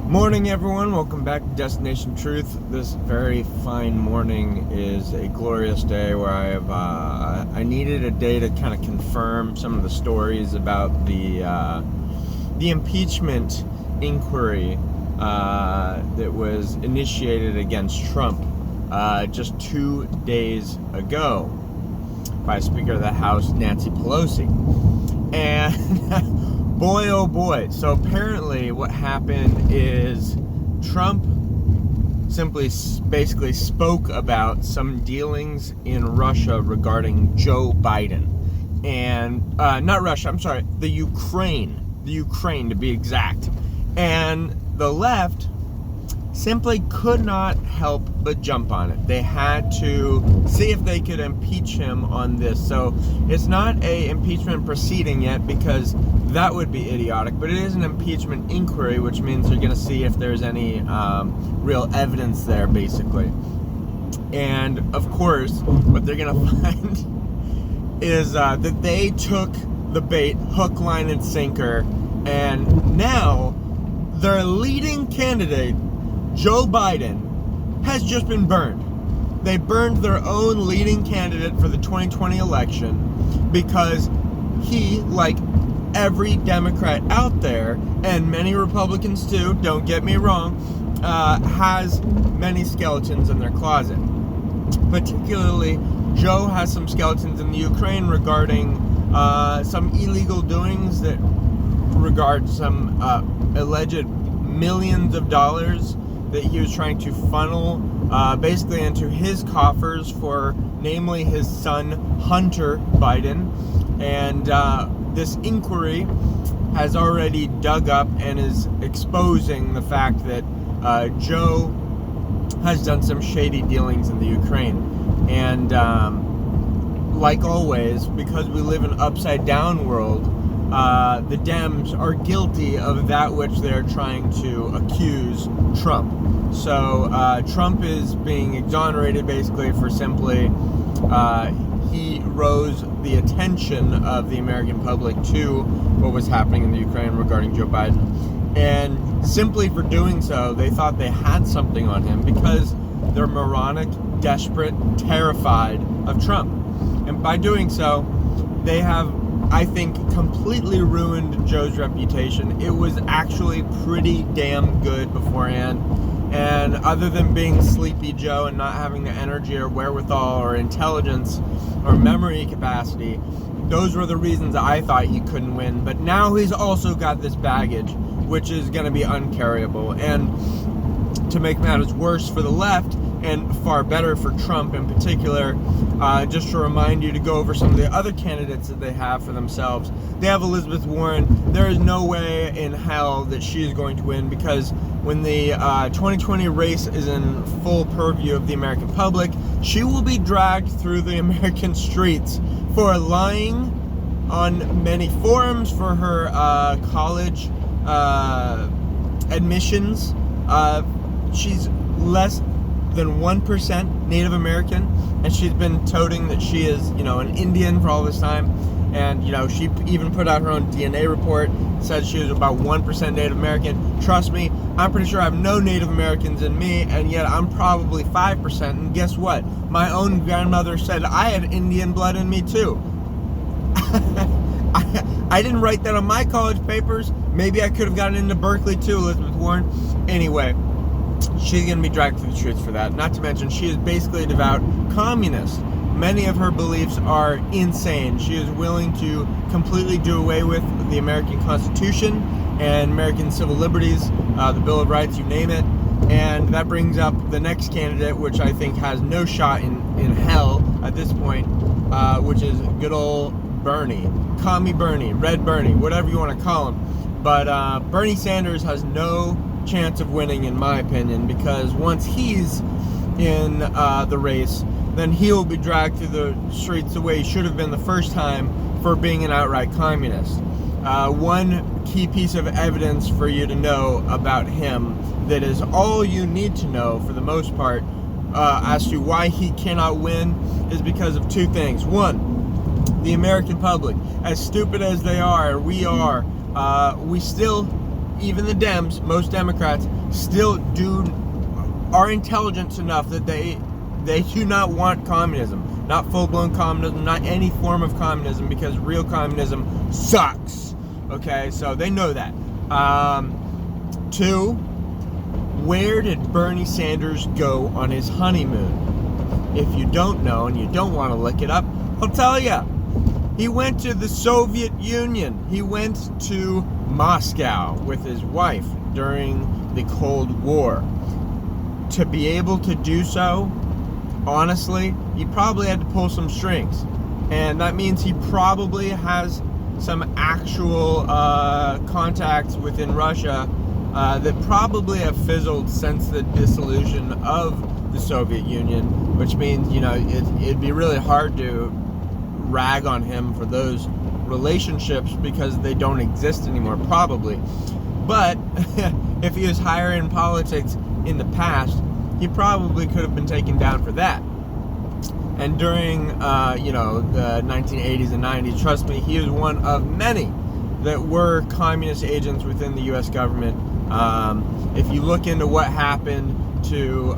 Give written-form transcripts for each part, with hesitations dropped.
Morning, everyone. Welcome back to Destination Truth. This very fine morning is a glorious day where I needed a day to kind of confirm some of the stories about the impeachment inquiry that was initiated against Trump just 2 days ago by Speaker of the House Nancy Pelosi. And boy, oh boy. So apparently what happened is Trump basically spoke about some dealings in Russia regarding Joe Biden. And, not Russia, I'm sorry, the Ukraine to be exact. And the left simply could not help but jump on it. They had to see if they could impeach him on this. So it's not a impeachment proceeding yet because that would be idiotic, but it is an impeachment inquiry, which means they're going to see if there's any real evidence there, basically. And of course, what they're going to find is that they took the bait, hook, line, and sinker, and now their leading candidate, Joe Biden, has just been burned. They burned their own leading candidate for the 2020 election because he, like every Democrat out there, and many Republicans too, don't get me wrong, has many skeletons in their closet. Particularly, Joe has some skeletons in the Ukraine regarding some illegal doings that regard some alleged millions of dollars that he was trying to funnel basically into his coffers for namely his son Hunter Biden. And this inquiry has already dug up and is exposing the fact that Joe has done some shady dealings in the Ukraine. And like always, because we live in an upside down world, the Dems are guilty of that which they're trying to accuse Trump. So Trump is being exonerated basically for simply he rose the attention of the American public to what was happening in the Ukraine regarding Joe Biden. And simply for doing so, they thought they had something on him because they're moronic, desperate, terrified of Trump. And by doing so, they have, I think, completely ruined Joe's reputation. It was actually pretty damn good beforehand. And other than being Sleepy Joe and not having the energy or wherewithal or intelligence or memory capacity, those were the reasons I thought he couldn't win. But now he's also got this baggage, which is going to be uncarryable. And to make matters worse for the left, and far better for Trump in particular, just to remind you to go over some of the other candidates that they have for themselves. They have Elizabeth Warren. There is no way in hell that she is going to win, because when the 2020 race is in full purview of the American public, she will be dragged through the American streets for lying on many forums for her college admissions. She's less than 1% Native American, and she's been toting that she is, an Indian for all this time. And, she even put out her own DNA report, said she was about 1% Native American. Trust me, I'm pretty sure I have no Native Americans in me, and yet I'm probably 5%. And guess what? My own grandmother said I had Indian blood in me too. I didn't write that on my college papers. Maybe I could have gotten into Berkeley too, Elizabeth Warren. Anyway, she's going to be dragged through the streets for that. Not to mention, she is basically a devout communist. Many of her beliefs are insane. She is willing to completely do away with the American Constitution and American civil liberties, the Bill of Rights, you name it. And that brings up the next candidate, which I think has no shot in hell at this point, which is good old Bernie. Commie Bernie, Red Bernie, whatever you want to call him. But Bernie Sanders has no chance of winning, in my opinion, because once he's in the race, then he will be dragged through the streets the way he should have been the first time for being an outright communist. One key piece of evidence for you to know about him that is all you need to know for the most part as to why he cannot win is because of two things. One, the American public, as stupid as they are, we still even the Dems, most Democrats, still are intelligent enough that they do not want communism. Not full-blown communism, not any form of communism, because real communism sucks. Okay, so they know that. 2, where did Bernie Sanders go on his honeymoon? If you don't know and you don't want to look it up, I'll tell you. He went to the Soviet Union. He went to Moscow with his wife during the Cold War. To be able to do so, honestly, he probably had to pull some strings. And that means he probably has some actual contacts within Russia that probably have fizzled since the dissolution of the Soviet Union, which means, you know, it'd be really hard to rag on him for those relationships because they don't exist anymore, probably. But if he was higher in politics in the past, he probably could have been taken down for that. And during, you know, the 1980s and 90s, trust me, he was one of many that were communist agents within the U.S. government. If you look into what happened to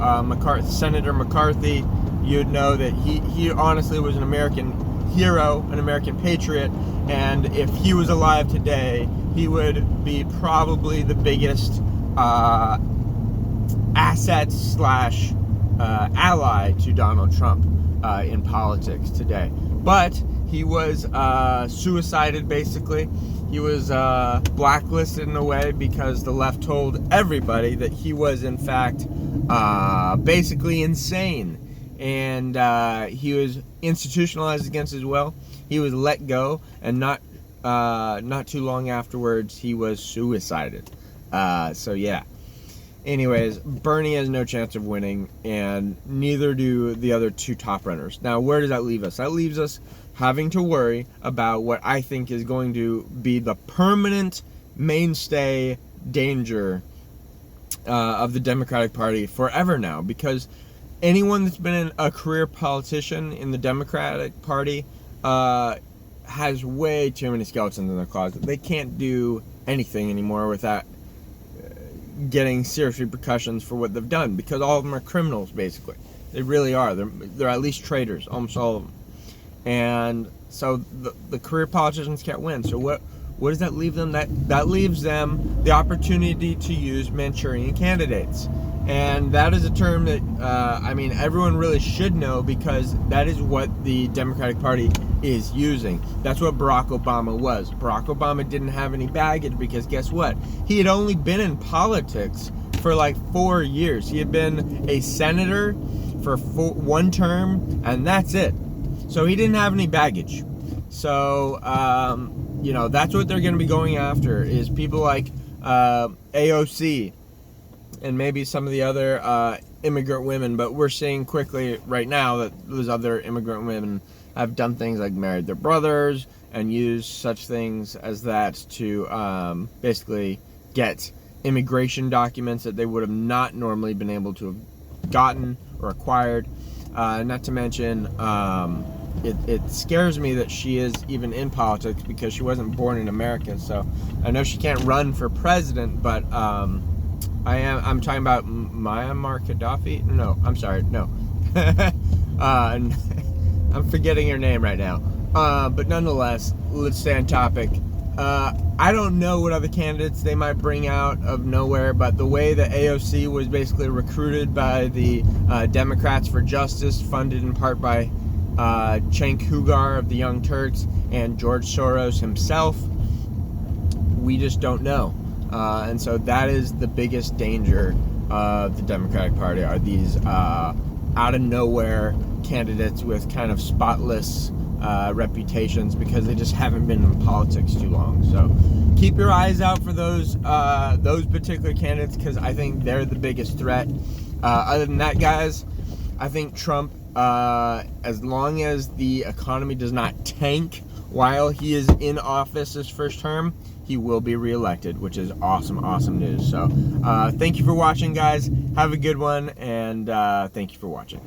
Senator McCarthy, you'd know that he honestly was an American hero, an American patriot, and if he was alive today, he would be probably the biggest asset / ally to Donald Trump in politics today. But he was suicided, basically. He was blacklisted in a way because the left told everybody that he was, in fact, basically insane. And he was institutionalized against his will. He was let go, and not too long afterwards, he was suicided. So yeah. Anyways, Bernie has no chance of winning, and neither do the other 2 top runners. Now, where does that leave us? That leaves us having to worry about what I think is going to be the permanent mainstay danger of the Democratic Party forever now, because anyone that's been a career politician in the Democratic Party has way too many skeletons in their closet. They can't do anything anymore without getting serious repercussions for what they've done, because all of them are criminals, basically. They really are. They're at least traitors, almost all of them. And so the career politicians can't win. So what does that leave them? That leaves them the opportunity to use Manchurian candidates. And that is a term that, I mean, everyone really should know, because that is what the Democratic Party is using. That's what Barack Obama was. Barack Obama didn't have any baggage because guess what? He had only been in politics for like 4 years. He had been a senator for 1 term, and that's it. So he didn't have any baggage. So, you know, that's what they're going to be going after, is people like AOC, and maybe some of the other immigrant women. But we're seeing quickly right now that those other immigrant women have done things like married their brothers and used such things as that to basically get immigration documents that they would have not normally been able to have gotten or acquired. Not to mention, it scares me that she is even in politics, because she wasn't born in America. So I know she can't run for president, but I'm talking about Muammar Gaddafi. No, I'm sorry, no. I'm forgetting her name right now. But nonetheless, let's stay on topic. I don't know what other candidates they might bring out of nowhere, but the way that AOC was basically recruited by the Democrats for Justice, funded in part by Cenk Uygur of the Young Turks and George Soros himself, we just don't know. And so that is the biggest danger of the Democratic Party, are these out of nowhere candidates with kind of spotless reputations, because they just haven't been in politics too long. So keep your eyes out for those particular candidates, because I think they're the biggest threat. Other than that, guys, I think Trump, as long as the economy does not tank while he is in office his first term, he will be reelected, which is awesome news. So thank you for watching, guys. Have a good one, and thank you for watching.